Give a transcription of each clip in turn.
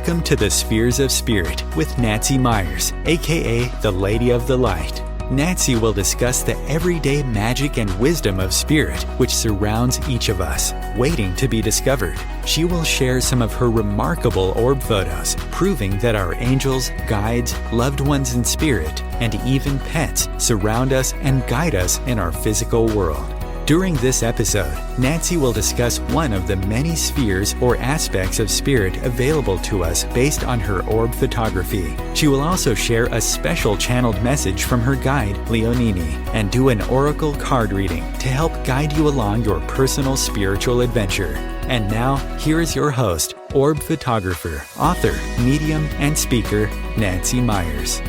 Welcome to the Spheres of Spirit with Nancy Myers, aka the Lady of the Light. Nancy will discuss the everyday magic and wisdom of spirit which surrounds each of us, waiting to be discovered. She will share some of her remarkable orb photos, proving that our angels, guides, loved ones in spirit, and even pets surround us and guide us in our physical world. During this episode, Nancy will discuss one of the many spheres or aspects of spirit available to us based on her orb photography. She will also share a special channeled message from her guide, Leonini, and do an oracle card reading to help guide you along your personal spiritual adventure. And now, here is your host, orb photographer, author, medium, and speaker, Nancy Myers.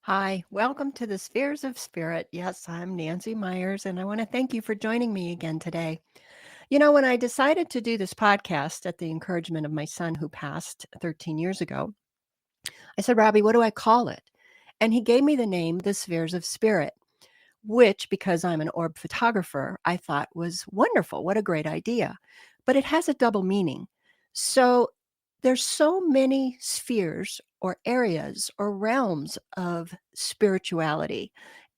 Hi, welcome to the Spheres of Spirit. Yes, I'm Nancy Myers, and I want to thank you for joining me again today. You know, when I decided to do this podcast at the encouragement of my son who passed 13 years ago, I said, Robbie, what do I call it? And he gave me the name, The Spheres of Spirit, which, because I'm an orb photographer, I thought was wonderful. What a great idea. But it has a double meaning. So there's so many spheres or areas or realms of spirituality.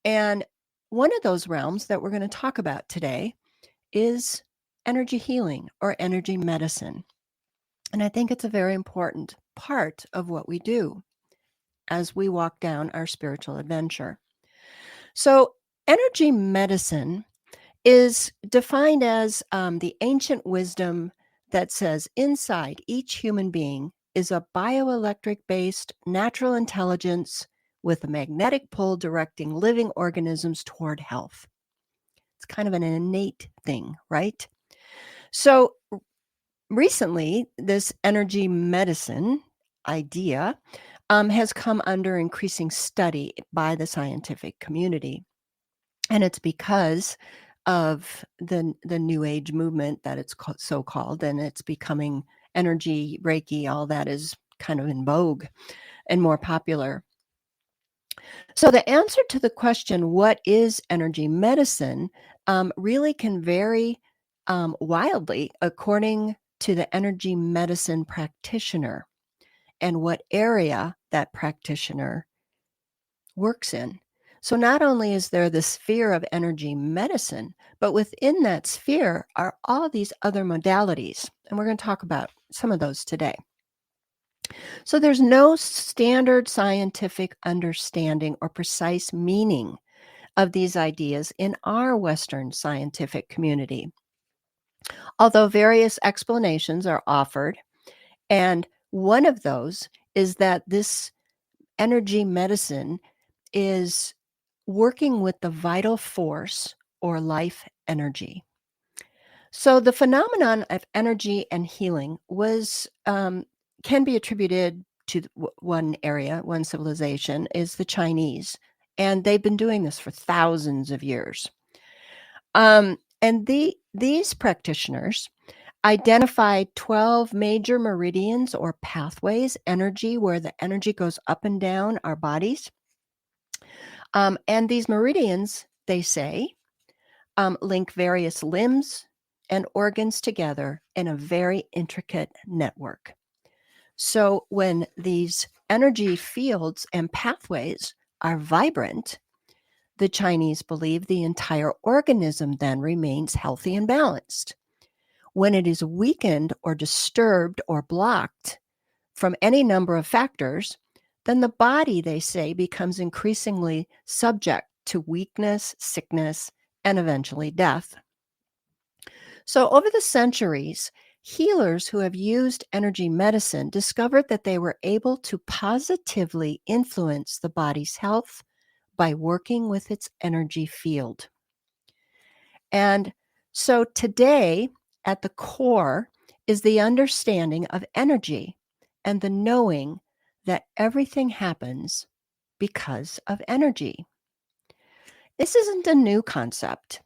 And one of those realms that we're going to talk about today is energy healing or energy medicine. And I think it's a very important part of what we do as we walk down our spiritual adventure. So energy medicine is defined as the ancient wisdom that says inside each human being is a bioelectric-based natural intelligence with a magnetic pull directing living organisms toward health. It's kind of an innate thing, right? So recently, this energy medicine idea has come under increasing study by the scientific community. And it's because of the New Age movement that it's so-called, and it's becoming energy, Reiki, all that is kind of in vogue and more popular. So the answer to the question, what is energy medicine, really can vary wildly according to the energy medicine practitioner and what area that practitioner works in. So not only is there the sphere of energy medicine, but within that sphere are all these other modalities. And we're going to talk about some of those today. So there's no standard scientific understanding or precise meaning of these ideas in our Western scientific community. Although various explanations are offered, and one of those is that this energy medicine is working with the vital force or life energy. So the phenomenon of energy and healing was can be attributed to one area, one civilization, is the Chinese. And they've been doing this for thousands of years. And these practitioners identified 12 major meridians or pathways, energy, where the energy goes up and down our bodies. And these meridians, they say, link various limbs and organs together in a very intricate network. So when these energy fields and pathways are vibrant, the Chinese believe the entire organism then remains healthy and balanced. When it is weakened or disturbed or blocked from any number of factors, then the body, they say, becomes increasingly subject to weakness, sickness, and eventually death. So over the centuries, healers who have used energy medicine discovered that they were able to positively influence the body's health by working with its energy field. And so today, at the core, is the understanding of energy and the knowing that everything happens because of energy. This isn't a new concept,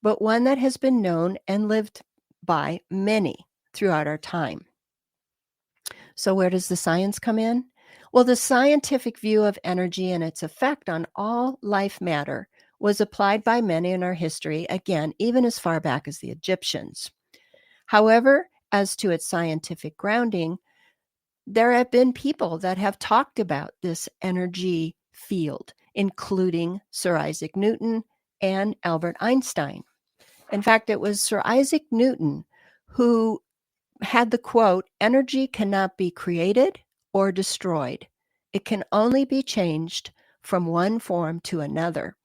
but one that has been known and lived by many throughout our time. So where does the science come in? Well, the scientific view of energy and its effect on all life matter was applied by many in our history, again, even as far back as the Egyptians. However, as to its scientific grounding, there have been people that have talked about this energy field, including Sir Isaac Newton and Albert Einstein. In fact, it was Sir Isaac Newton who had the quote, "Energy cannot be created or destroyed. It can only be changed from one form to another."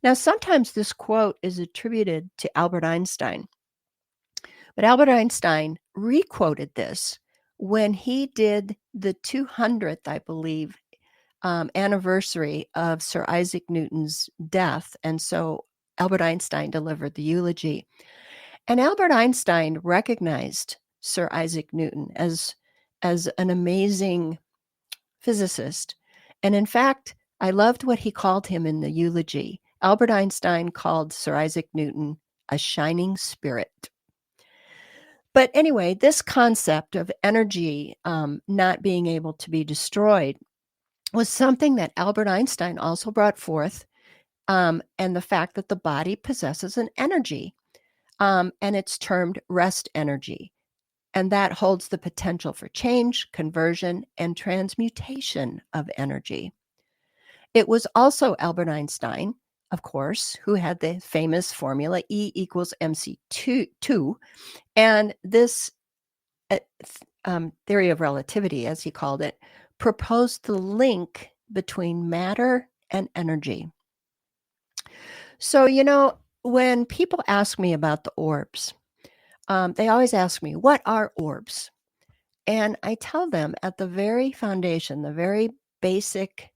Now, sometimes this quote is attributed to Albert Einstein, but Albert Einstein requoted this when he did the 200th, I believe, anniversary of Sir Isaac Newton's death. And so Albert Einstein delivered the eulogy. And Albert Einstein recognized Sir Isaac Newton as an amazing physicist. And in fact, I loved what he called him in the eulogy. Albert Einstein called Sir Isaac Newton a shining spirit. But anyway, this concept of energy not being able to be destroyed was something that Albert Einstein also brought forth, and the fact that the body possesses an energy, and it's termed rest energy. And that holds the potential for change, conversion, and transmutation of energy. It was also Albert Einstein, of course, who had the famous formula E equals mc2, and this theory of relativity, as he called it, proposed the link between matter and energy. So, when people ask me about the orbs, they always ask me, what are orbs? And I tell them at the very foundation, the very basic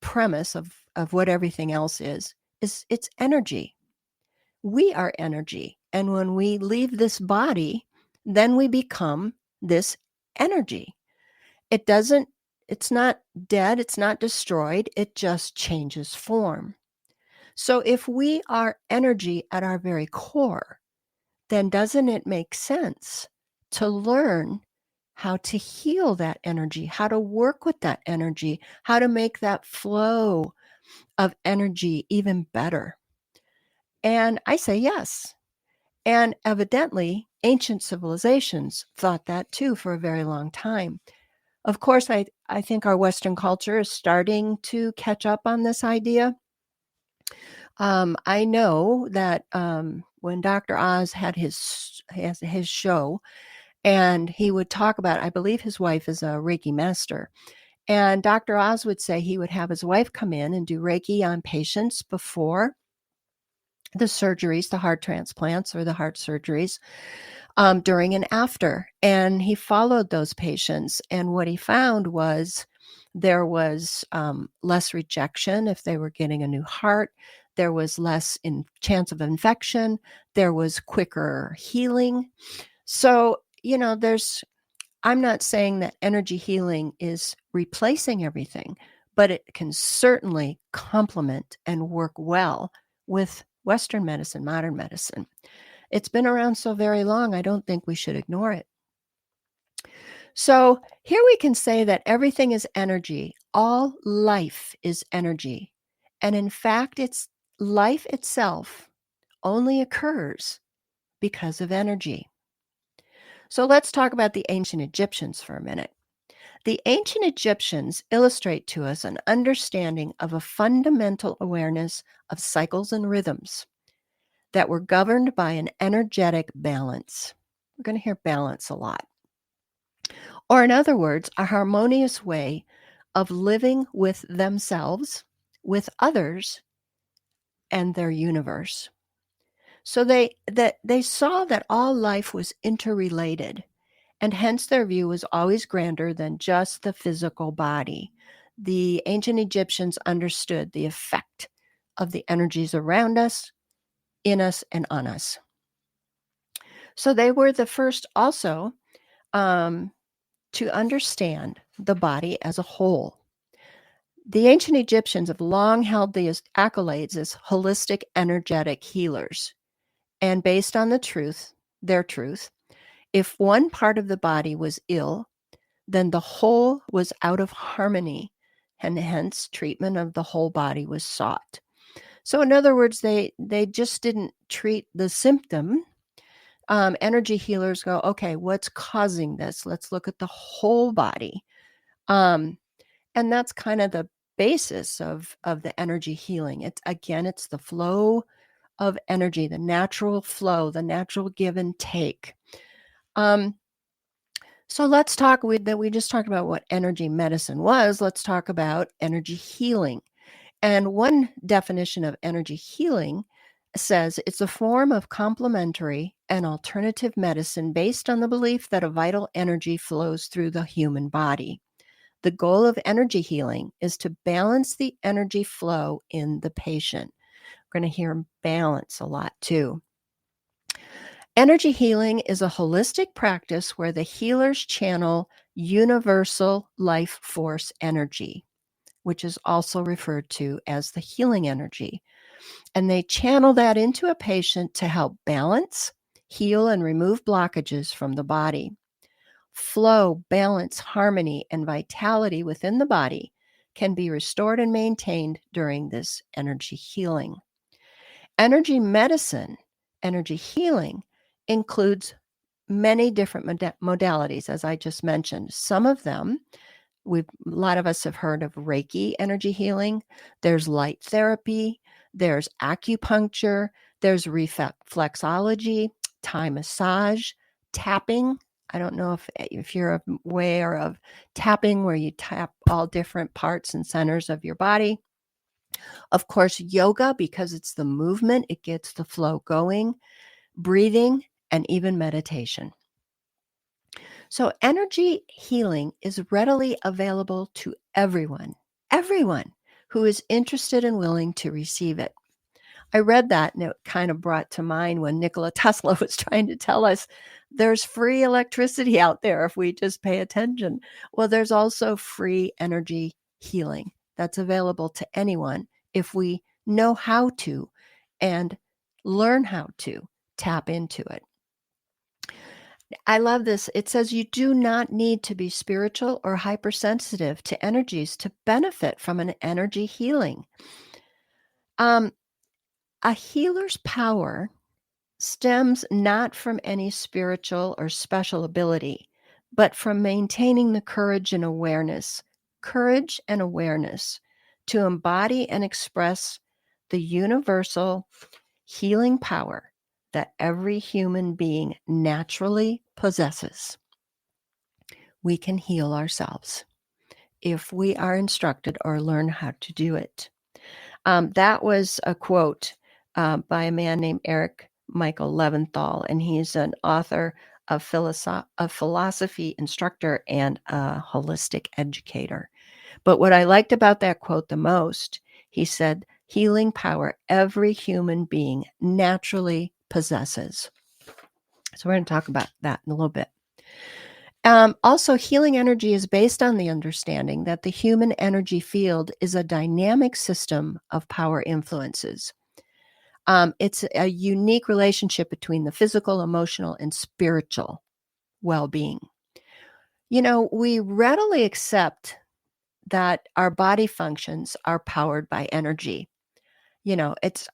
premise of what everything else is it's energy. We are energy. And when we leave this body, then we become this energy. It's not dead, it's not destroyed, it just changes form. So if we are energy at our very core, then doesn't it make sense to learn how to heal that energy, how to work with that energy, how to make that flow of energy even better? And I say yes. And evidently, ancient civilizations thought that too for a very long time. Of course, I think our Western culture is starting to catch up on this idea. I know that when Dr. Oz had his show, and he would talk about, I believe his wife is a Reiki master, and Dr. Oz would say he would have his wife come in and do Reiki on patients before the surgeries, the heart transplants or the heart surgeries, during and after. And he followed those patients. And what he found was there was less rejection if they were getting a new heart. There was less chance of infection. There was quicker healing. So, I'm not saying that energy healing is replacing everything, but it can certainly complement and work well with Western medicine, modern medicine. It's been around so very long, I don't think we should ignore it. So here we can say that everything is energy. All life is energy. And in fact, life itself only occurs because of energy. So let's talk about the ancient Egyptians for a minute. The ancient Egyptians illustrate to us an understanding of a fundamental awareness of cycles and rhythms that were governed by an energetic balance. We're going to hear balance a lot. Or in other words, a harmonious way of living with themselves, with others, and their universe. So they saw that all life was interrelated, and hence their view was always grander than just the physical body. The ancient Egyptians understood the effect of the energies around us, in us, and on us. So they were the first also to understand the body as a whole. The ancient Egyptians have long held the accolades as holistic energetic healers. And based on their truth, if one part of the body was ill, then the whole was out of harmony, and hence treatment of the whole body was sought. So in other words, they just didn't treat the symptom. Energy healers go, okay, what's causing this? Let's look at the whole body. And that's kind of the basis of the energy healing. It's the flow of energy, the natural flow, the natural give and take. So let's talk. We just talked about what energy medicine was. Let's talk about energy healing. And one definition of energy healing says it's a form of complementary and alternative medicine based on the belief that a vital energy flows through the human body. The goal of energy healing is to balance the energy flow in the patient. We're going to hear balance a lot too. Energy healing is a holistic practice where the healers channel universal life force energy, which is also referred to as the healing energy. And they channel that into a patient to help balance, heal, and remove blockages from the body. Flow, balance, harmony, and vitality within the body can be restored and maintained during this energy healing. Energy medicine, energy healing, includes many different modalities, as I just mentioned. Some of them, a lot of us have heard of Reiki energy healing. There's light therapy. There's acupuncture. There's reflexology, Thai massage, tapping. I don't know if you're aware of tapping, where you tap all different parts and centers of your body. Of course, yoga, because it's the movement, it gets the flow going, breathing, and even meditation. So energy healing is readily available to everyone who is interested and willing to receive it. I read that and it kind of brought to mind when Nikola Tesla was trying to tell us there's free electricity out there if we just pay attention. Well, there's also free energy healing that's available to anyone if we know how to and learn how to tap into it. I love this. It says you do not need to be spiritual or hypersensitive to energies to benefit from an energy healing. A healer's power stems not from any spiritual or special ability, but from maintaining the courage and awareness to embody and express the universal healing power that every human being naturally possesses. We can heal ourselves if we are instructed or learn how to do it. That was a quote by a man named Eric Michael Leventhal, and he's an author, a philosophy instructor, and a holistic educator. But what I liked about that quote the most, he said, healing power every human being naturally possesses. So we're going to talk about that in a little bit. Also, healing energy is based on the understanding that the human energy field is a dynamic system of power influences. It's a unique relationship between the physical, emotional, and spiritual well-being. We readily accept that our body functions are powered by energy. If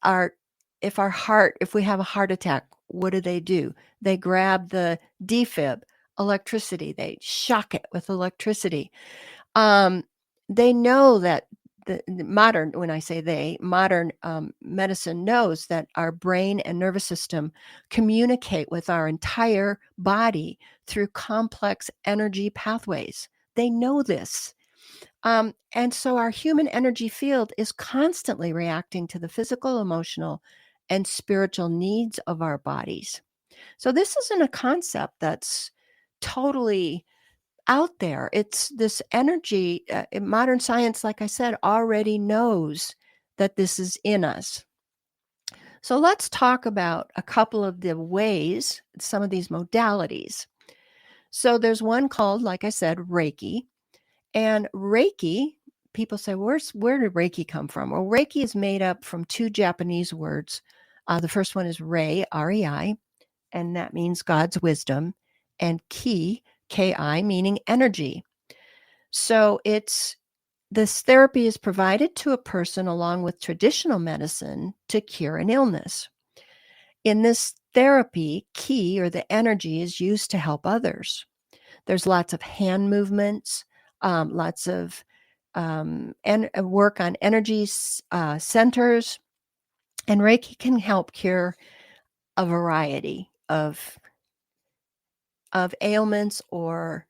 we have a heart attack, what do? They grab the defib, electricity, they shock it with electricity. They know that modern medicine knows that our brain and nervous system communicate with our entire body through complex energy pathways. They know this. And so our human energy field is constantly reacting to the physical, emotional, and spiritual needs of our bodies. So this isn't a concept that's totally out there. It's this energy. In modern science, like I said, already knows that this is in us. So let's talk about a couple of the ways, some of these modalities. So there's one called, like I said, Reiki. And Reiki, people say, where did Reiki come from? Well, Reiki is made up from two Japanese words. The first one is Rei, R-E-I, and that means God's wisdom, and Ki, K-I, meaning energy. So it's This therapy is provided to a person along with traditional medicine to cure an illness. In this therapy, ki, or the energy, is used to help others. There's lots of hand movements, lots of work on energy centers, and Reiki can help cure a variety of ailments or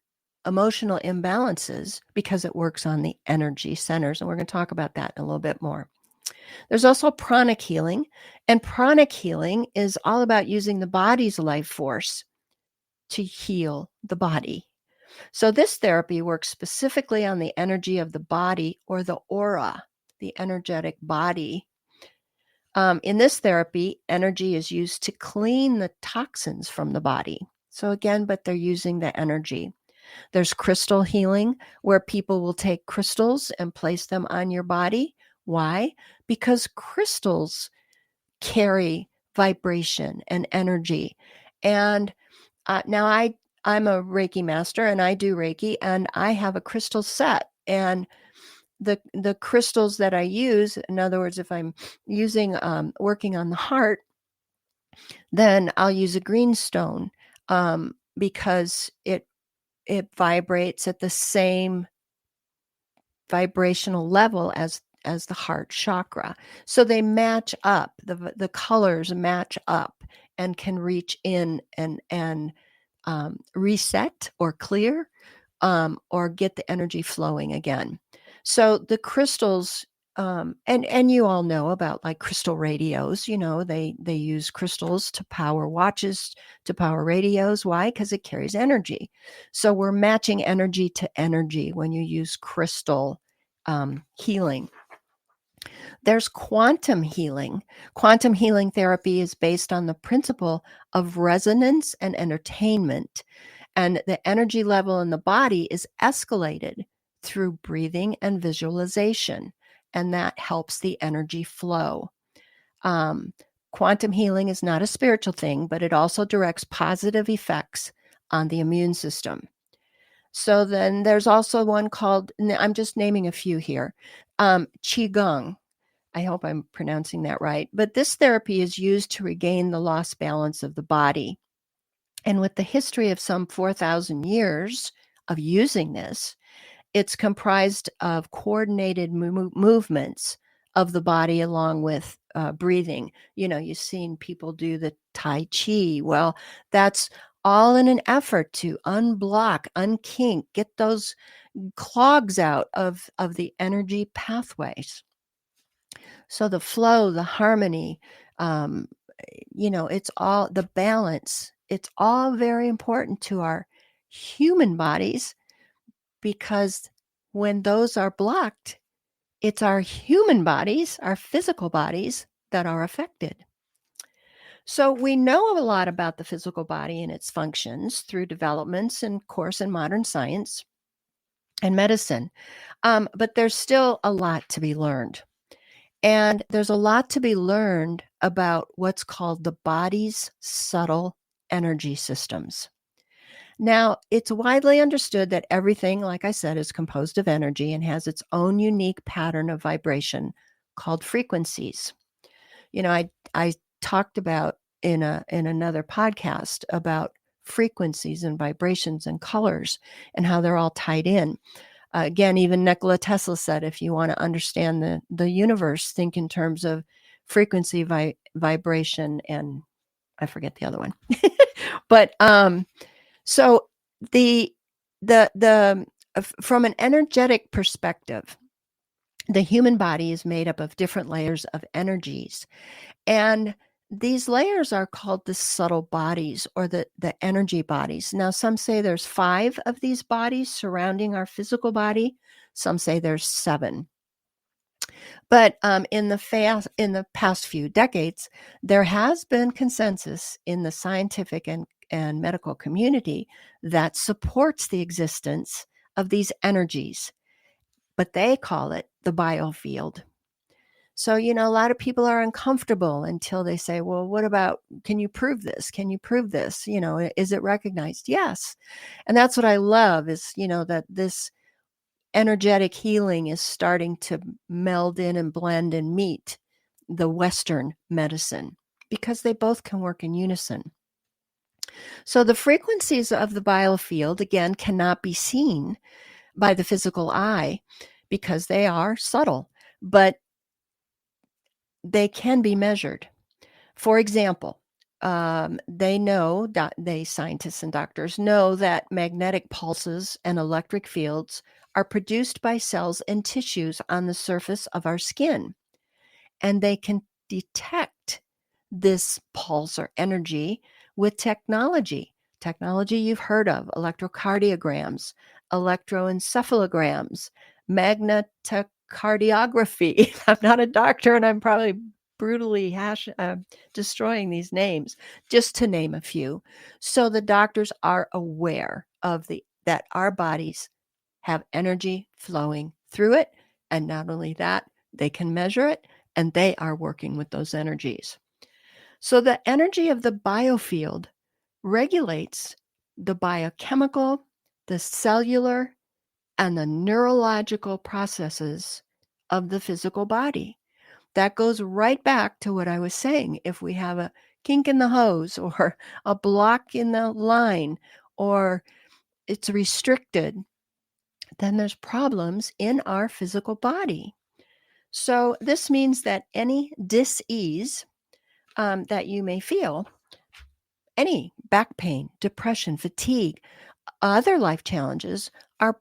emotional imbalances because it works on the energy centers. And we're going to talk about that in a little bit more. There's also pranic healing, and pranic healing is all about using the body's life force to heal the body. So this therapy works specifically on the energy of the body, or the aura, the energetic body. In this therapy, energy is used to clean the toxins from the body. So again, but they're using the energy. There's crystal healing, where people will take crystals and place them on your body. Why? Because crystals carry vibration and energy. And now I'm a Reiki master, and I do Reiki, and I have a crystal set. And the crystals that I use, in other words, if I'm using working on the heart, then I'll use a green stone, because it vibrates at the same vibrational level as the heart chakra. So they match up, the colors match up and can reach in and reset or clear, or get the energy flowing again. So the crystals, and you all know about like crystal radios. They use crystals to power watches, to power radios. Why? Because it carries energy. So we're matching energy to energy when you use crystal healing. There's quantum healing. Quantum healing therapy is based on the principle of resonance and entertainment. And the energy level in the body is escalated through breathing and visualization. And that helps the energy flow. Quantum healing is not a spiritual thing, but it also directs positive effects on the immune system. So then there's also one called, I'm just naming a few here, Qigong. I hope I'm pronouncing that right. But this therapy is used to regain the lost balance of the body. And with the history of some 4,000 years of using this, it's comprised of coordinated movements of the body along with breathing. You've seen people do the Tai Chi. Well, that's all in an effort to unblock, unkink, get those clogs out of the energy pathways. So the flow, the harmony, it's all the balance. It's all very important to our human bodies, because when those are blocked, it's our human bodies, our physical bodies, that are affected. So we know a lot about the physical body and its functions through developments and course in modern science and medicine. But there's still a lot to be learned. And there's a lot to be learned about what's called the body's subtle energy systems. Now, it's widely understood that everything, like I said, is composed of energy and has its own unique pattern of vibration called frequencies. I talked about in another podcast about frequencies and vibrations and colors and how they're all tied in. Again, even Nikola Tesla said, if you want to understand the universe, think in terms of frequency, vibration, and I forget the other one. But so the from an energetic perspective, the human body is made up of different layers of energies, and these layers are called the subtle bodies, or the energy bodies. Now, some say there's 5 of these bodies surrounding our physical body. Some say there's 7. But in the past few decades, there has been consensus in the scientific and medical community that supports the existence of these energies, but they call it the biofield. So, a lot of people are uncomfortable until they say, well, what about, can you prove this? Can you prove this? Is it recognized? Yes. And that's what I love is, that this energetic healing is starting to meld in and blend and meet the Western medicine because they both can work in unison. So the frequencies of the biofield, again, cannot be seen by the physical eye because they are subtle, but they can be measured. For example, scientists and doctors know that magnetic pulses and electric fields are produced by cells and tissues on the surface of our skin, and they can detect this pulse or energy with technology. Technology you've heard of: electrocardiograms, electroencephalograms, magnetocardiography. I'm not a doctor, and I'm probably brutally destroying these names, just to name a few. So the doctors are aware of that our bodies have energy flowing through it, and not only that, they can measure it, and they are working with those energies. So the energy of the biofield regulates the biochemical, the cellular, and the neurological processes of the physical body. That goes right back to what I was saying. If we have a kink in the hose or a block in the line, or it's restricted, then there's problems in our physical body. So this means that any dis-ease that you may feel, any back pain, depression, fatigue, other life challenges, are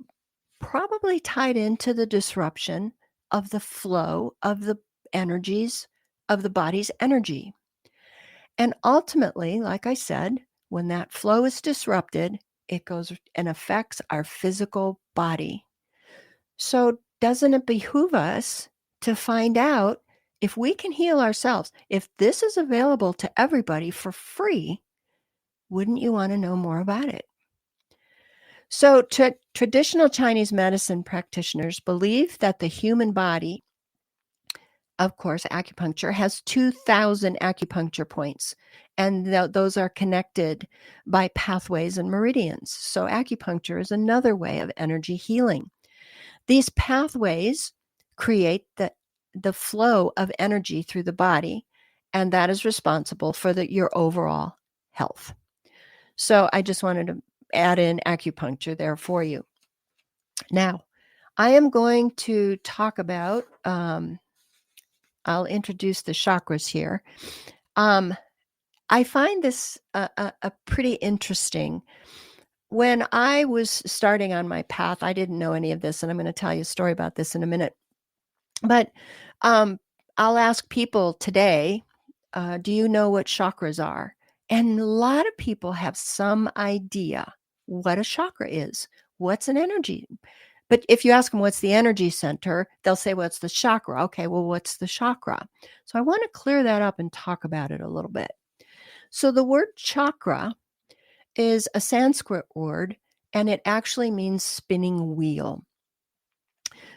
probably tied into the disruption of the flow of the energies of the body's energy. And ultimately, like I said, when that flow is disrupted, it goes and affects our physical body. So doesn't it behoove us to find out if we can heal ourselves? If this is available to everybody for free, wouldn't you want to know more about it? So traditional Chinese medicine practitioners believe that the human body, of course, acupuncture, has 2,000 acupuncture points, and those are connected by pathways and meridians. So acupuncture is another way of energy healing. These pathways create the flow of energy through the body, and that is responsible for your overall health. So I just wanted to add in acupuncture there for you. Now, I am going to talk about, I'll introduce the chakras here. I find this a pretty interesting. When I was starting on my path, I didn't know any of this, and I'm going to tell you a story about this in a minute. But I'll ask people today, do you know what chakras are? And a lot of people have some idea what a chakra is. What's an energy? But if you ask them what's the energy center, they'll say, well, it's the chakra. Okay, well, what's the chakra? So I want to clear that up and talk about it a little bit. So the word chakra is a Sanskrit word, and it actually means spinning wheel.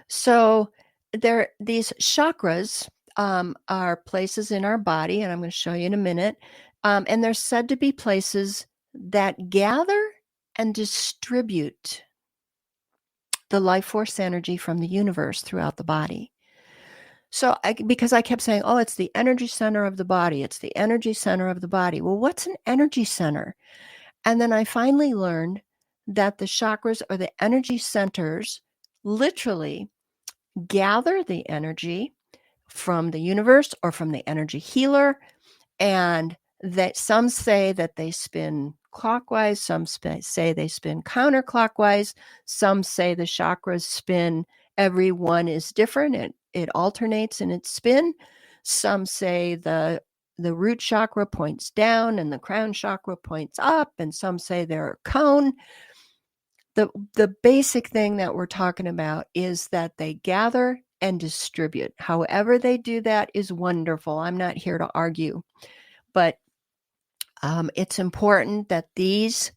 So these chakras are places in our body, and I'm going to show you in a minute. And they're said to be places that gather and distribute the life force energy from the universe throughout the body. So because I kept saying, oh, it's the energy center of the body. It's the energy center of the body. Well, what's an energy center? And then I finally learned that the chakras, or the energy centers, literally gather the energy from the universe or from the energy healer, and that some say that they spin clockwise, some say they spin counterclockwise, some say the chakras spin, every one is different, it alternates in its spin. Some say the root chakra points down and the crown chakra points up, and some say they're a cone. The basic thing that we're talking about is that they gather and distribute. However they do that is wonderful. I'm not here to argue, but it's important that these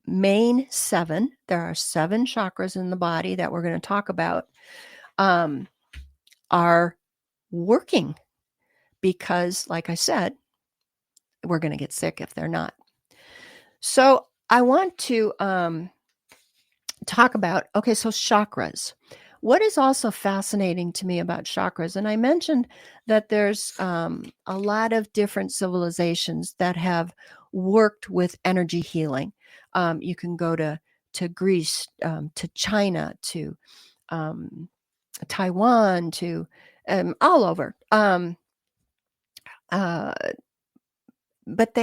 main 7, there are 7 chakras in the body that we're going to talk about, are working, because, like I said, we're going to get sick if they're not. So I want to talk about, okay, so chakras. What is also fascinating to me about chakras, and I mentioned that there's a lot of different civilizations that have worked with energy healing. You can go to Greece, to China, to um, Taiwan, to all over. Uh, but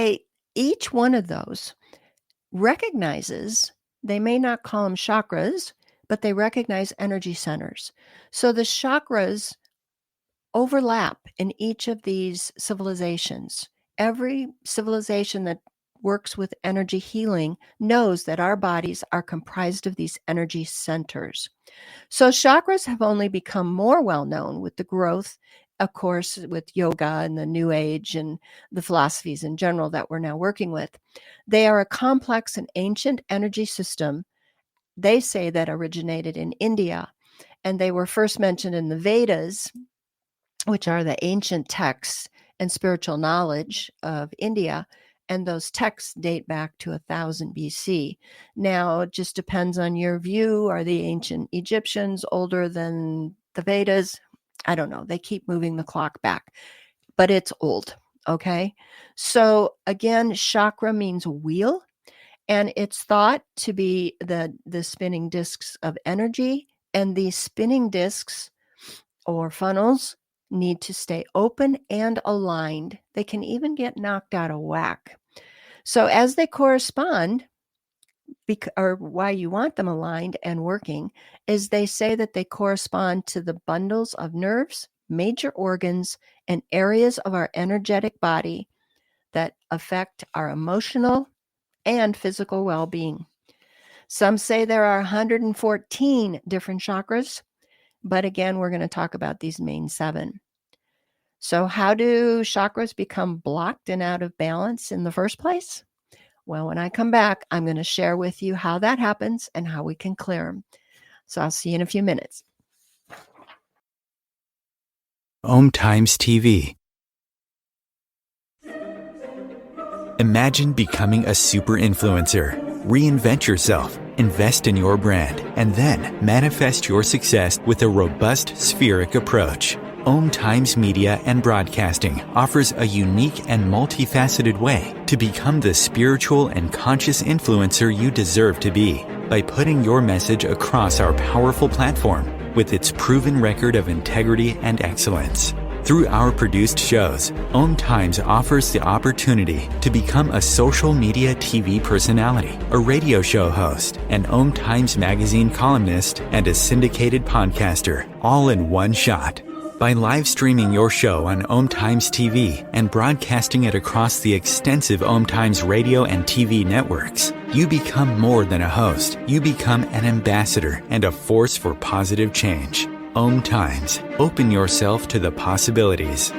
each one of those recognizes, they may not call them chakras, but they recognize energy centers. So the chakras overlap in each of these civilizations. Every civilization that works with energy healing knows that our bodies are comprised of these energy centers. So chakras have only become more well known with the growth, of course, with yoga and the New Age and the philosophies in general that we're now working with. They are a complex and ancient energy system. They say that originated in India, and they were first mentioned in the Vedas, which are the ancient texts and spiritual knowledge of India. And those texts date back to 1000 BC. Now, it just depends on your view. Are the ancient Egyptians older than the Vedas? I don't know. They keep moving the clock back, but it's old. Okay. So again, chakra means wheel, and it's thought to be the spinning discs of energy. And these spinning discs or funnels need to stay open and aligned. They can even get knocked out of whack. So as they correspond, or why you want them aligned and working, is they say that they correspond to the bundles of nerves, major organs, and areas of our energetic body that affect our emotional and physical well-being. Some say there are 114 different chakras, but again, we're going to talk about these main 7. So how do chakras become blocked and out of balance in the first place? Well, when I come back, I'm going to share with you how that happens and how we can clear them. So I'll see you in a few minutes. OMTimes TV. Imagine becoming a super influencer. Reinvent yourself, invest in your brand, and then manifest your success with a robust spheric approach. OMTimes Media and Broadcasting offers a unique and multifaceted way to become the spiritual and conscious influencer you deserve to be by putting your message across our powerful platform with its proven record of integrity and excellence. Through our produced shows, OMTimes offers the opportunity to become a social media TV personality, a radio show host, an OMTimes magazine columnist, and a syndicated podcaster, all in one shot. By live streaming your show on OMTimes TV and broadcasting it across the extensive OMTimes radio and TV networks, you become more than a host. You become an ambassador and a force for positive change. OMTimes. Open yourself to the possibilities.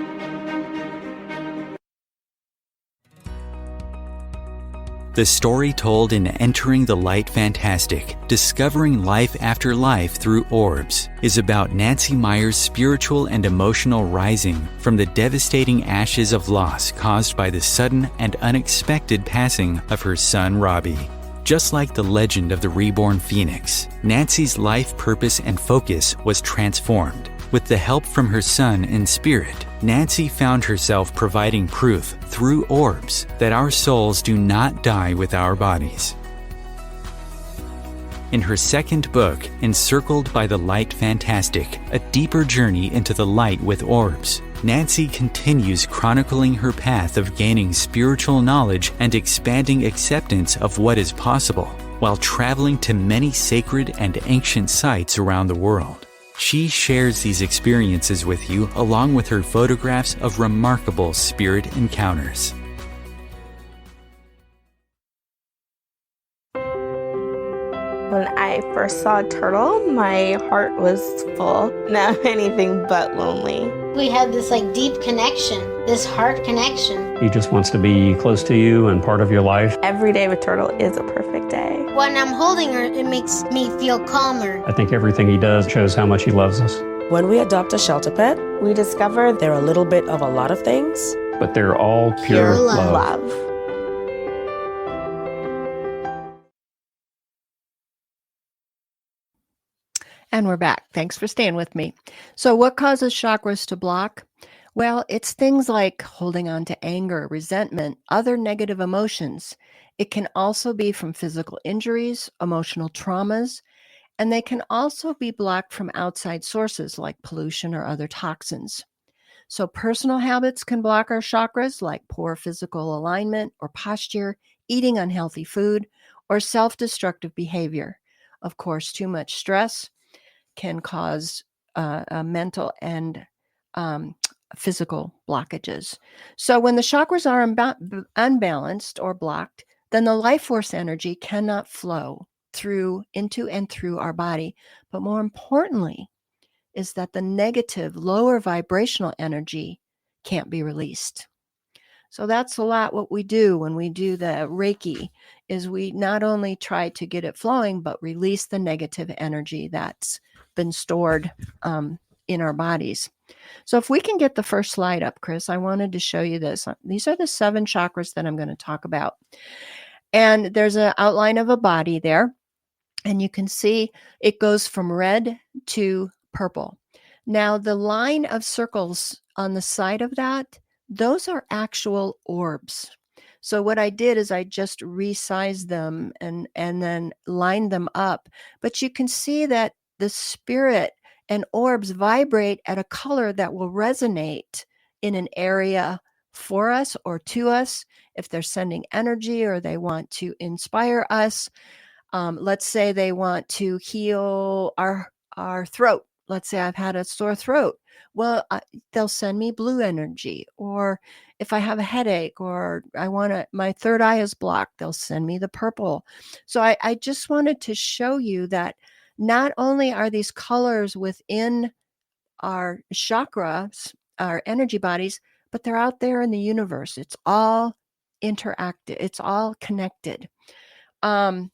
The story told in Entering the Light Fantastic, Discovering Life After Life Through Orbs, is about Nancy Meyers' spiritual and emotional rising from the devastating ashes of loss caused by the sudden and unexpected passing of her son Robbie. Just like the legend of the reborn phoenix, Nancy's life purpose and focus was transformed. With the help from her son in spirit, Nancy found herself providing proof through orbs that our souls do not die with our bodies. In her second book, Encircled by the Light Fantastic, A Deeper Journey into the Light with Orbs, Nancy continues chronicling her path of gaining spiritual knowledge and expanding acceptance of what is possible, while traveling to many sacred and ancient sites around the world. She shares these experiences with you along with her photographs of remarkable spirit encounters. When I first saw a turtle, my heart was full. Now anything but lonely. We had this deep connection, this heart connection. He just wants to be close to you and part of your life. Every day with turtle is a perfect day. When I'm holding her, it makes me feel calmer. I think everything he does shows how much he loves us. When we adopt a shelter pet, We discover they're a little bit of a lot of things. But they're all pure love. love. And we're back. Thanks for staying with me. So, what causes chakras to block? Well, it's things like holding on to anger, resentment, other negative emotions. It can also be from physical injuries, emotional traumas, and they can also be blocked from outside sources like pollution or other toxins. So, personal habits can block our chakras, like poor physical alignment or posture, eating unhealthy food, or self destructive behavior. Of course, too much stress can cause mental and um, physical blockages. So, when the chakras are unbalanced or blocked, then the life force energy cannot flow into and through our body. But more importantly, is that the negative, lower vibrational energy can't be released. So that's a lot what we do when we do the Reiki is we not only try to get it flowing, but release the negative energy that's been stored in our bodies. So if we can get the first slide up, Chris, I wanted to show you this. These are the 7 chakras that I'm going to talk about. And there's an outline of a body there. And you can see it goes from red to purple. Now, the line of circles on the side of that, those are actual orbs. So what I did is I just resized them and then lined them up. But you can see that the spirit and orbs vibrate at a color that will resonate in an area for us or to us if they're sending energy or they want to inspire us. Let's say they want to heal our throat. Let's say I've had a sore throat. Well, they'll send me blue energy. Or if I have a headache or my third eye is blocked, they'll send me the purple. So I just wanted to show you that not only are these colors within our chakras, our energy bodies, but they're out there in the universe. It's all interactive. It's all connected. And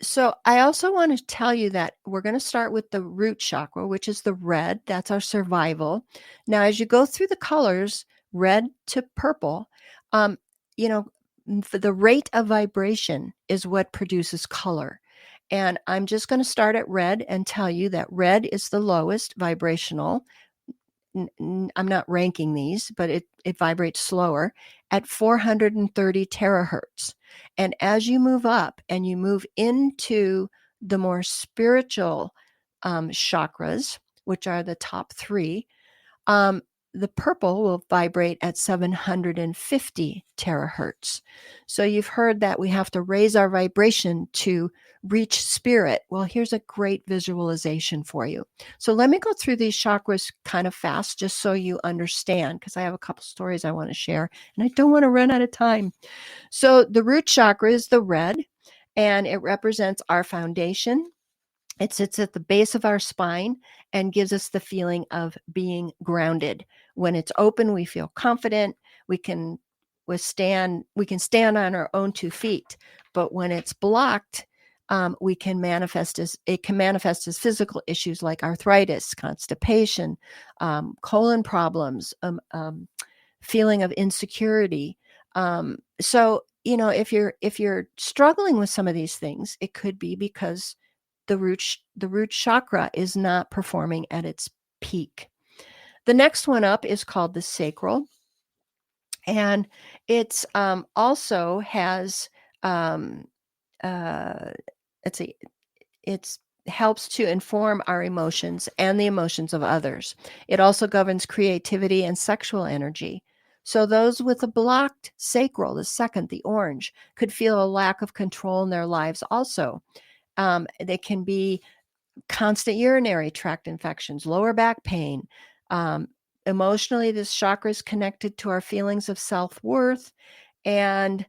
so I also want to tell you that we're going to start with the root chakra, which is the red. That's our survival. Now, as you go through the colors, red to purple, you know, for the rate of vibration is what produces color. And I'm just going to start at red and tell you that red is the lowest vibrational. I'm not ranking these, but it vibrates slower at 430 terahertz. And as you move up and you move into the more spiritual chakras, which are the top 3, the purple will vibrate at 750 terahertz. So you've heard that we have to raise our vibration to reach spirit. Well, here's a great visualization for you. So let me go through these chakras kind of fast just so you understand, because I have a couple stories I want to share and I don't want to run out of time. So the root chakra is the red, and it represents our foundation. It sits at the base of our spine and gives us the feeling of being grounded. When it's open, we feel confident. We can stand on our own 2 feet. But when it's blocked, it can manifest as physical issues like arthritis, constipation, colon problems, feeling of insecurity. So if you're struggling with some of these things, it could be because the root chakra is not performing at its peak. The next one up is called the sacral, and it's also has it helps to inform our emotions and the emotions of others. It also governs creativity and sexual energy. So those with a blocked sacral, the second, the orange, could feel a lack of control in their lives also. They can be constant urinary tract infections, lower back pain. Emotionally, this chakra is connected to our feelings of self-worth, and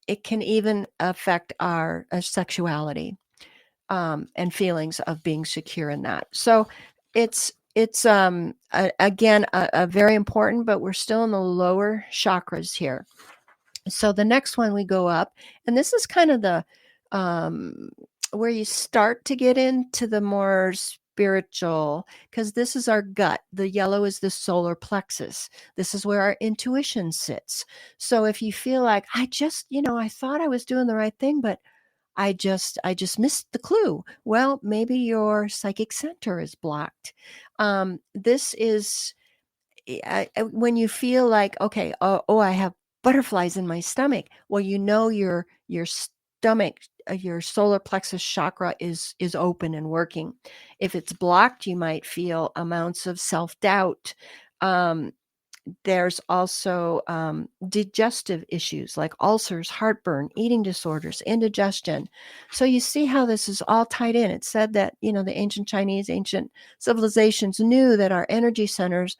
it can even affect our sexuality and feelings of being secure in that. So it's again a very important, but we're still in the lower chakras here. So the next one we go up, and this is kind of the where you start to get into the more spiritual, because this is our gut. The yellow is the solar plexus. This is where our intuition sits. So if you feel like I thought I was doing the right thing, but I just missed the clue. Well, maybe your psychic center is blocked. This is when you feel like, okay, oh, I have butterflies in my stomach. Well, your stomach, your solar plexus chakra is open and working. If it's blocked, you might feel amounts of self-doubt. There's also digestive issues like ulcers, heartburn, eating disorders, indigestion. So you see how this is all tied in. It said that, the ancient Chinese, ancient civilizations knew that our energy centers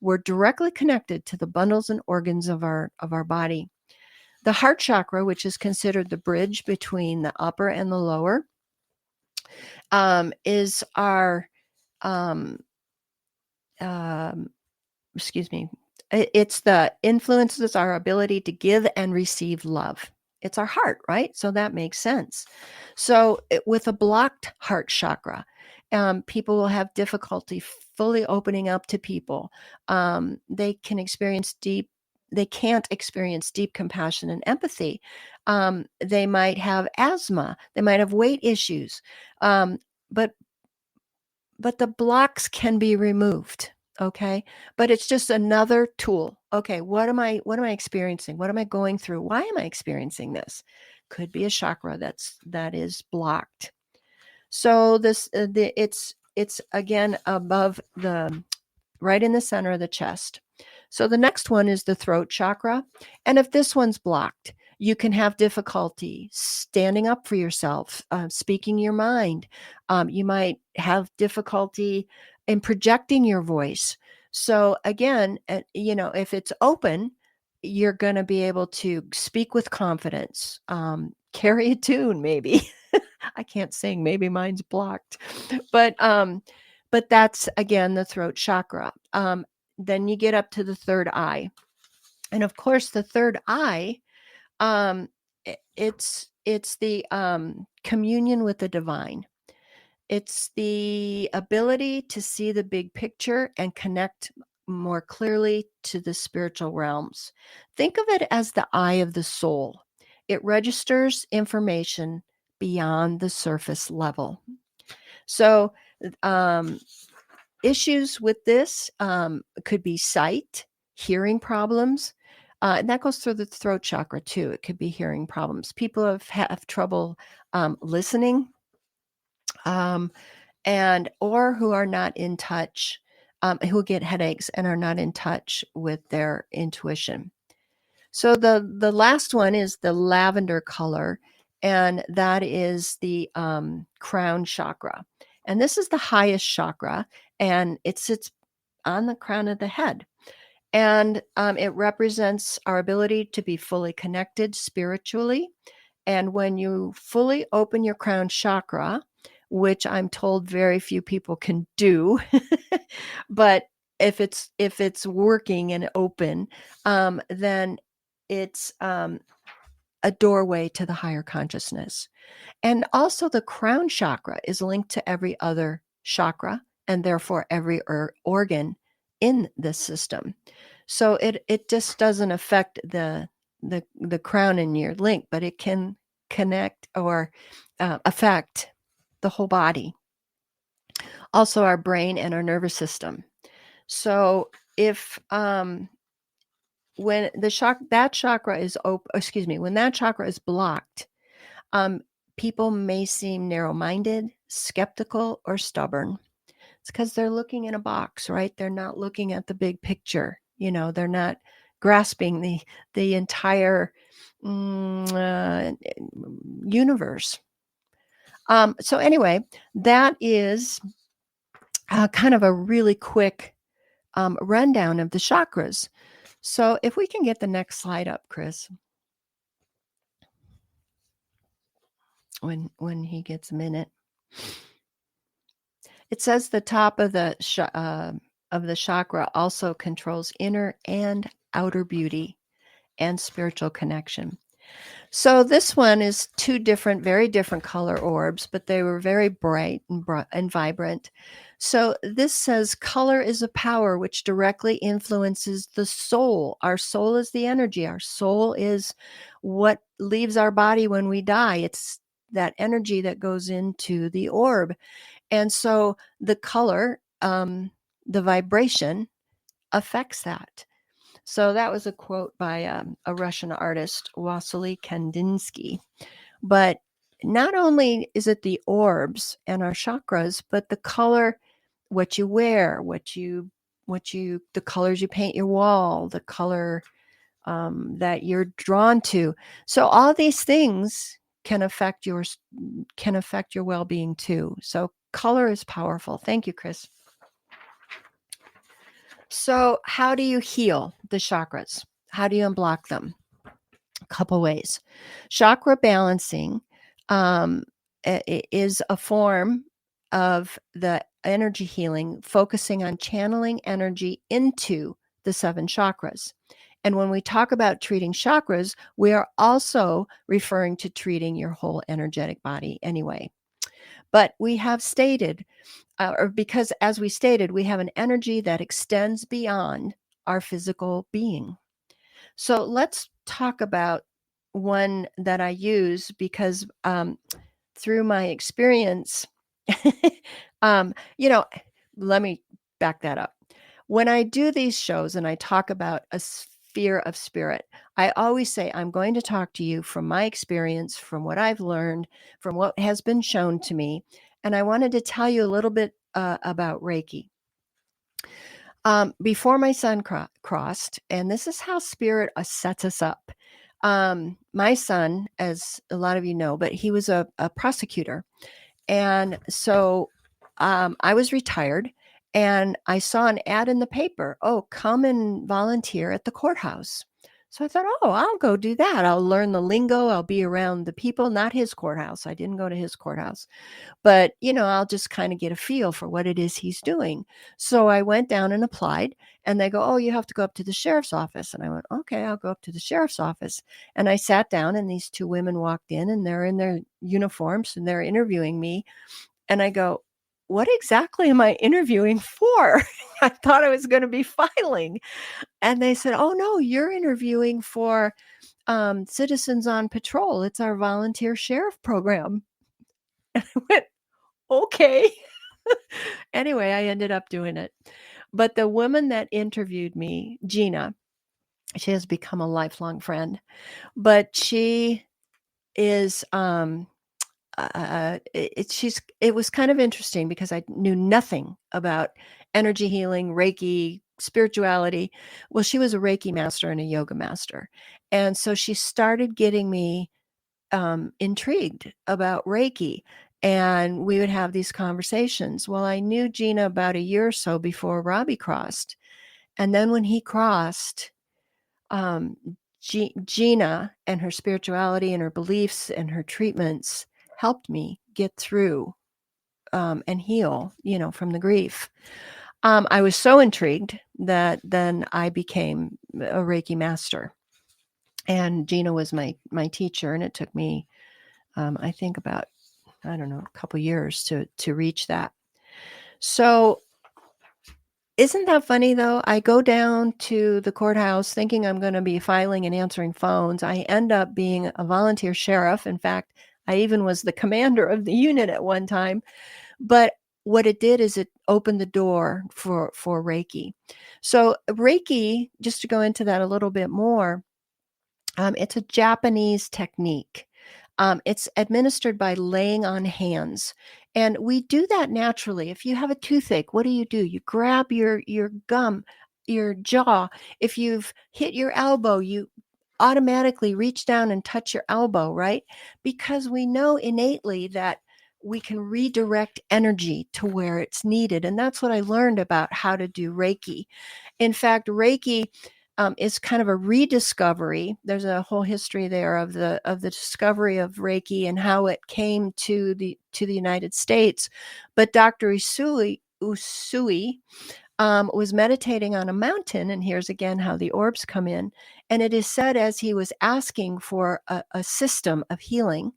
were directly connected to the bundles and organs of our body. The heart chakra, which is considered the bridge between the upper and the lower, is our excuse me, it's the influences our ability to give and receive love. It's our heart, right? So that makes sense. So with a blocked heart chakra, people will have difficulty fully opening up to people. They can't experience deep compassion and empathy. They might have asthma. They might have weight issues. But the blocks can be removed. Okay. But it's just another tool. Okay. What am I experiencing? What am I going through? Why am I experiencing this? Could be a chakra that is blocked. So it's again above right in the center of the chest. So the next one is the throat chakra. And if this one's blocked, you can have difficulty standing up for yourself, speaking your mind. You might have difficulty in projecting your voice. So again, if it's open, you're going to be able to speak with confidence, carry a tune, maybe. I can't sing. Maybe mine's blocked, but that's again the throat chakra. Then you get up to the third eye, and of course, the third eye, it's the communion with the divine. It's the ability to see the big picture and connect more clearly to the spiritual realms. Think of it as the eye of the soul. It registers information beyond the surface level. So, issues with this could be sight, hearing problems, and that goes through the throat chakra too. It could be hearing problems. People have trouble listening, or who are not in touch, who get headaches and are not in touch with their intuition. So the last one is the lavender color, and that is the crown chakra. And this is the highest chakra, and it sits on the crown of the head. And it represents our ability to be fully connected spiritually. And when you fully open your crown chakra, which I'm told very few people can do, but if it's working and open, then it's a doorway to the higher consciousness. And also the crown chakra is linked to every other chakra and therefore every organ in this system. So it just doesn't affect the crown in your link, but it can connect or affect the whole body. Also our brain and our nervous system. So if when that chakra is when that chakra is blocked, people may seem narrow-minded, skeptical, or stubborn. It's because they're looking in a box, right? They're not looking at the big picture. They're not grasping the entire universe. So anyway, that is kind of a really quick rundown of the chakras. So if we can get the next slide up, Chris, when he gets a minute. It says the top of the chakra also controls inner and outer beauty and spiritual connection. So this one is two very different color orbs, but they were very bright and vibrant. So this says color is a power which directly influences the soul. Our soul is the energy. Our soul is what leaves our body when we die. It's that energy that goes into the orb. And so the color, the vibration affects that. So that was a quote by a Russian artist, Vasily Kandinsky. But not only is it the orbs and our chakras, but the color, what you wear, the colors you paint your wall, the color that you're drawn to. So all these things can affect your well-being too. So color is powerful. Thank you, Chris. So how do you heal the chakras? How do you unblock them? A couple ways. Chakra balancing is a form of the energy healing, focusing on channeling energy into the 7 chakras. And when we talk about treating chakras, we are also referring to treating your whole energetic body anyway. But we have stated, because as we stated, we have an energy that extends beyond our physical being. So let's talk about one that I use because through my experience, let me back that up. When I do these shows and I talk about a sphere of spirit, I always say, I'm going to talk to you from my experience, from what I've learned, from what has been shown to me. And I wanted to tell you a little bit about Reiki. Before my son crossed, and this is how spirit sets us up. My son, as a lot of you know, but he was a prosecutor. And so I was retired and I saw an ad in the paper, come and volunteer at the courthouse. So I thought, I'll go do that. I'll learn the lingo. I'll be around the people, not his courthouse. I didn't go to his courthouse. But, I'll just kind of get a feel for what it is he's doing. So I went down and applied and they go, you have to go up to the sheriff's office. And I went, okay, I'll go up to the sheriff's office. And I sat down and these 2 women walked in and they're in their uniforms and they're interviewing me. And I go, what exactly am I interviewing for? I thought I was going to be filing. And they said, no, you're interviewing for Citizens on Patrol. It's our volunteer sheriff program. And I went, okay. Anyway, I ended up doing it. But the woman that interviewed me, Gina, she has become a lifelong friend, but she is, it was kind of interesting because I knew nothing about energy healing, Reiki, spirituality. Well, she was a Reiki master and a yoga master. And so she started getting me intrigued about Reiki. And we would have these conversations. Well, I knew Gina about a year or so before Robbie crossed. And then when he crossed, Gina and her spirituality and her beliefs and her treatments helped me get through and heal, from the grief. I was so intrigued that then I became a Reiki master. And Gina was my teacher. And it took me, I think about, a couple years to reach that. So isn't that funny though? I go down to the courthouse thinking I'm going to be filing and answering phones. I end up being a volunteer sheriff. In fact, I even was the commander of the unit at one time. But what it did is it opened the door for Reiki. So Reiki, just to go into that a little bit more, it's a Japanese technique. It's administered by laying on hands. And we do that naturally. If you have a toothache, what do? You grab your gum, your jaw. If you've hit your elbow, you automatically reach down and touch your elbow, right? Because we know innately that we can redirect energy to where it's needed. And that's what I learned about how to do Reiki. In fact, Reiki is kind of a rediscovery. There's a whole history there of the discovery of Reiki and how it came to the United States. But Dr. Usui was meditating on a mountain, and here's again how the orbs come in. And it is said as he was asking for a system of healing,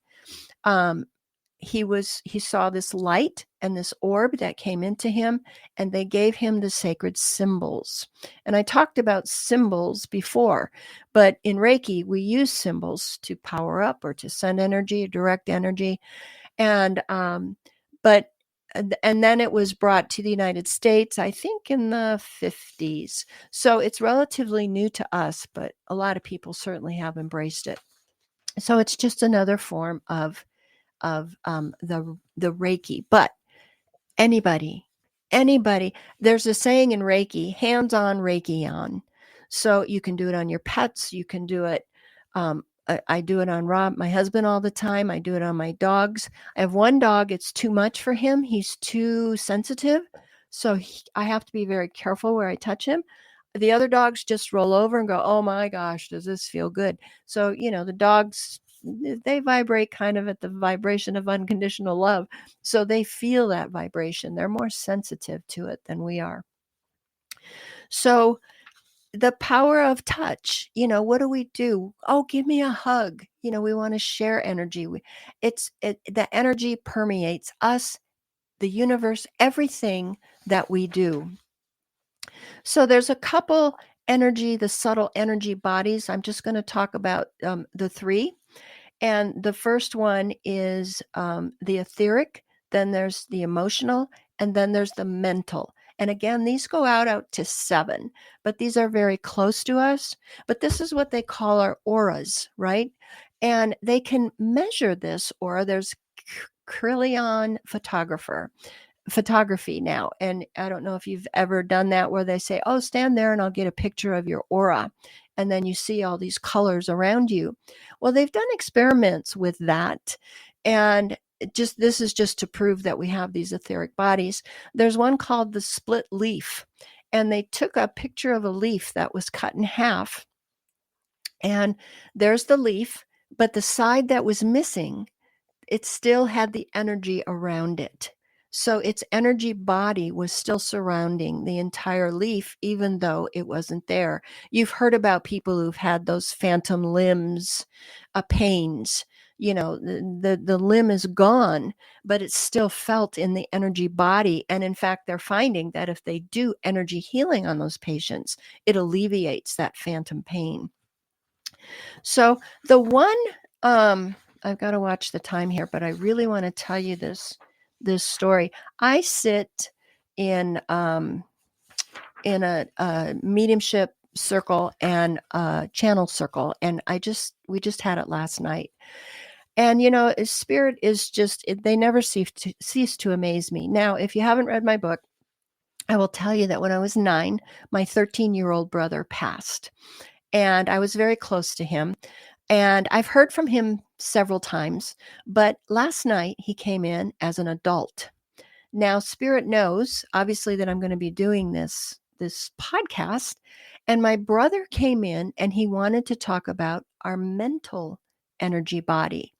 he saw this light and this orb that came into him, and they gave him the sacred symbols. And I talked about symbols before, but in Reiki, we use symbols to power up or to send energy, direct energy. And but and then it was brought to the United States, I think in the 50s. So it's relatively new to us, but a lot of people certainly have embraced it. So it's just another form of the Reiki. But anybody, there's a saying in Reiki, hands-on Reiki on. So you can do it on your pets. You can do it. I do it on Rob, my husband, all the time. I do it on my dogs. I have one dog. It's too much for him. He's too sensitive. So I have to be very careful where I touch him. The other dogs just roll over and go, oh my gosh, does this feel good? So, the dogs, they vibrate kind of at the vibration of unconditional love. So they feel that vibration. They're more sensitive to it than we are. So the power of touch, what do we do? Oh, give me a hug. We want to share energy. The energy permeates us, the universe, everything that we do. So there's a couple the subtle energy bodies. I'm just going to talk about the three. And the first one is the etheric, then there's the emotional, and then there's the mental. And again, these go out to 7, but these are very close to us. But this is what they call our auras, right? And they can measure this aura. There's Kirlian photography now. And I don't know if you've ever done that where they say, oh, stand there and I'll get a picture of your aura. And then you see all these colors around you. Well, they've done experiments with that. And this is just to prove that we have these etheric bodies. There's one called the split leaf. And they took a picture of a leaf that was cut in half. And there's the leaf, but the side that was missing, it still had the energy around it. So its energy body was still surrounding the entire leaf, even though it wasn't there. You've heard about people who've had those phantom limbs, pains. The limb is gone, but it's still felt in the energy body. And in fact, they're finding that if they do energy healing on those patients, it alleviates that phantom pain. So the one, I've got to watch the time here, but I really want to tell you this story. I sit in a mediumship circle and a channel circle, and we just had it last night. And spirit is they never cease to amaze me. Now, if you haven't read my book, I will tell you that when I was 9, my 13-year-old brother passed, and I was very close to him. And I've heard from him several times, but last night he came in as an adult. Now, Spirit knows, obviously, that I'm going to be doing this podcast, and my brother came in and he wanted to talk about our mental energy body.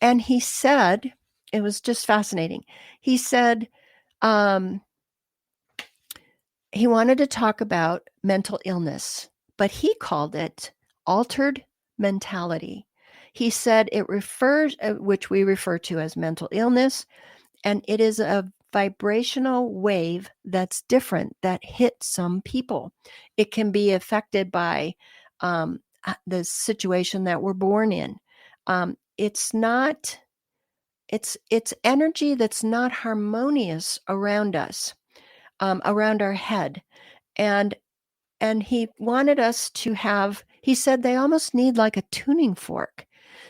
And he said, it was just fascinating. He said he wanted to talk about mental illness, but he called it altered mentality. He said it refers, which we refer to as mental illness, and it is a vibrational wave that's different that hits some people. It can be affected by the situation that we're born in. It's energy that's not harmonious around us, around our head. And he wanted us to he said they almost need like a tuning fork.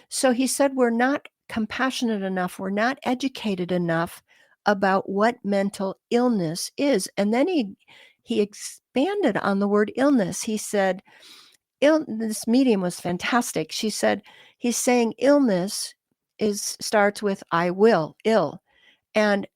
So he said, we're not compassionate enough. We're not educated enough about what mental illness is. And then he expanded on the word illness. He said, this medium was fantastic. She said, he's saying illness starts with I will, ill. And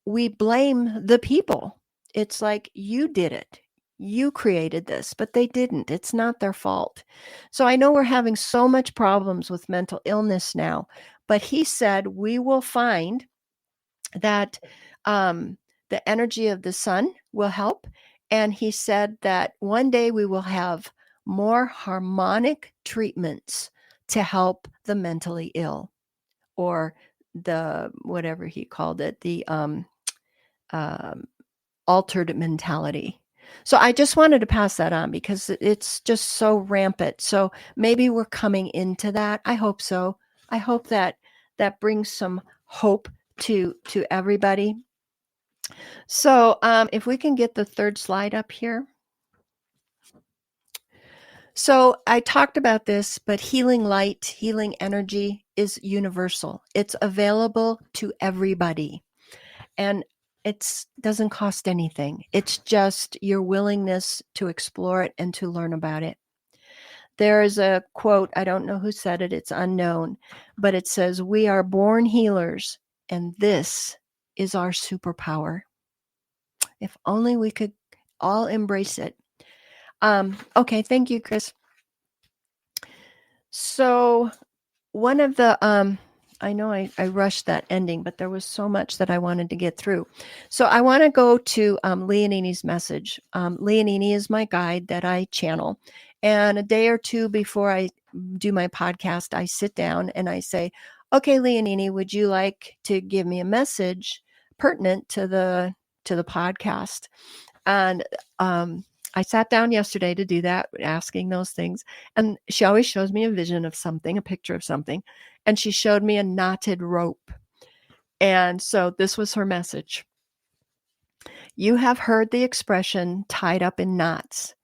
we blame the people. It's like, you did it. You created this, but they didn't. It's not their fault. So I know we're having so much problems with mental illness now, but he said we will find that the energy of the sun will help. And he said that one day we will have more harmonic treatments to help the mentally ill or whatever he called it, the altered mentality. So I just wanted to pass that on because it's just so rampant. So maybe we're coming into that. I hope so. I hope that brings some hope to everybody. So if we can get the third slide up here. So I talked about this, but healing light, healing energy is universal. It's available to everybody. And it doesn't cost anything. It's just your willingness to explore it and to learn about it. There is a quote, I don't know who said it, it's unknown, but it says, "We are born healers, and this is our superpower." If only we could all embrace it. Okay, thank you, Chris. So one of the I know I rushed that ending, but there was so much that I wanted to get through. So I want to go to Leonini's message. Leonini is my guide that I channel. And a day or two before I do my podcast, I sit down and I say, "Okay, Leonini, would you like to give me a message pertinent to the podcast?" And I sat down yesterday to do that, asking those things. And she always shows me a vision of something, a picture of something. And she showed me a knotted rope. And so this was her message. "You have heard the expression tied up in knots.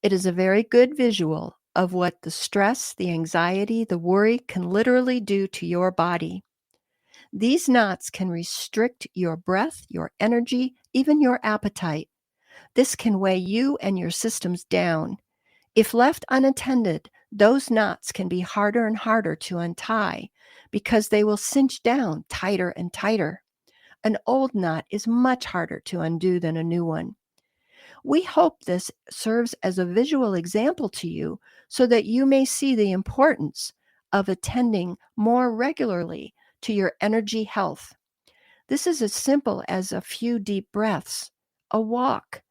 It is a very good visual of what the stress, the anxiety, the worry can literally do to your body. These knots can restrict your breath, your energy, even your appetite. This can weigh you and your systems down. If left unattended, those knots can be harder and harder to untie because they will cinch down tighter and tighter. An old knot is much harder to undo than a new one. We hope this serves as a visual example to you so that you may see the importance of attending more regularly to your energy health. This is as simple as a few deep breaths, a walk,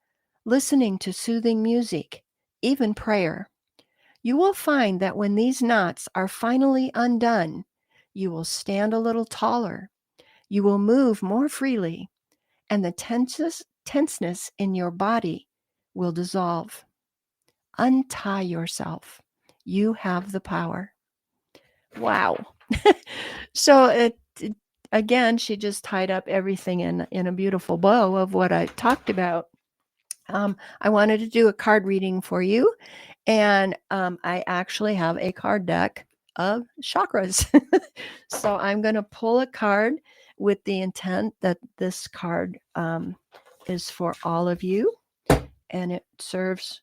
listening to soothing music, even prayer. You will find that when these knots are finally undone, you will stand a little taller, you will move more freely, and the tenseness in your body will dissolve. Untie yourself. You have the power." Wow. So again, she just tied up everything in a beautiful bow of what I talked about. I wanted to do a card reading for you, and I actually have a card deck of chakras. So I'm going to pull a card with the intent that this card is for all of you, and it serves.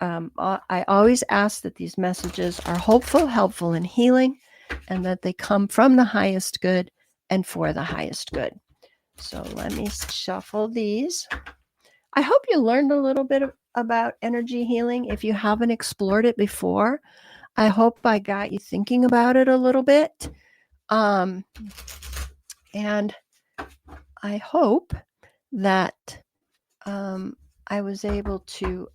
I always ask that these messages are hopeful, helpful, and healing, and that they come from the highest good and for the highest good. So let me shuffle these. I hope you learned a little bit about energy healing. If you haven't explored it before, I hope I got you thinking about it a little bit. And I hope that I was able to,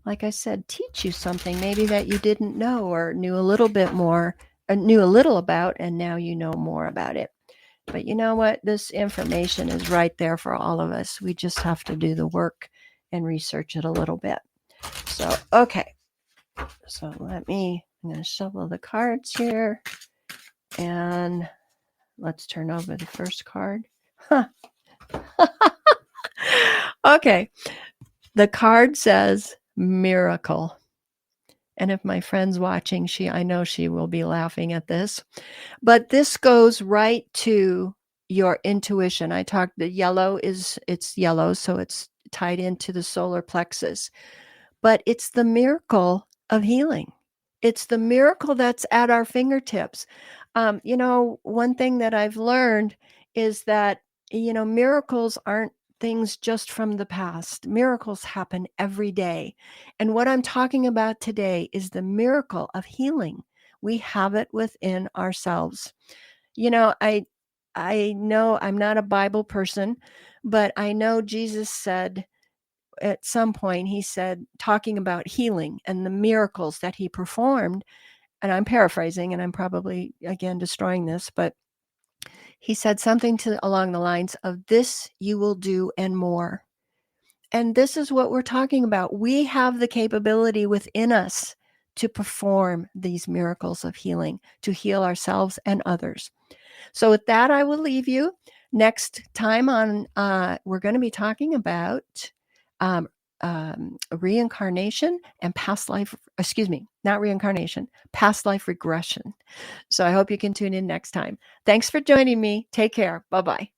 like I said, teach you something maybe that you didn't know or knew a little bit more, knew a little about, and now you know more about it. But you know what? This information is right there for all of us. We just have to do the work and research it a little bit. So, okay. So I'm going to shuffle the cards here. And let's turn over the first card. Huh. Okay. The card says miracle. And if my friend's watching, I know she will be laughing at this. But this goes right to your intuition. I talked, it's yellow, so it's tied into the solar plexus. But it's the miracle of healing. It's the miracle that's at our fingertips. One thing that I've learned is that, miracles aren't things just from the past. Miracles happen every day. And what I'm talking about today is the miracle of healing. We have it within ourselves. I know I'm not a Bible person, but I know Jesus said at some point, he said, talking about healing and the miracles that he performed, and I'm paraphrasing, and I'm probably, again, destroying this, but he said something along the lines of, this you will do and more. And this is what we're talking about. We have the capability within us to perform these miracles of healing, to heal ourselves and others. So with that, I will leave you. Next time on, we're going to be talking about reincarnation and past life, not reincarnation, past life regression. So I hope you can tune in next time. Thanks for joining me. Take care. Bye-bye.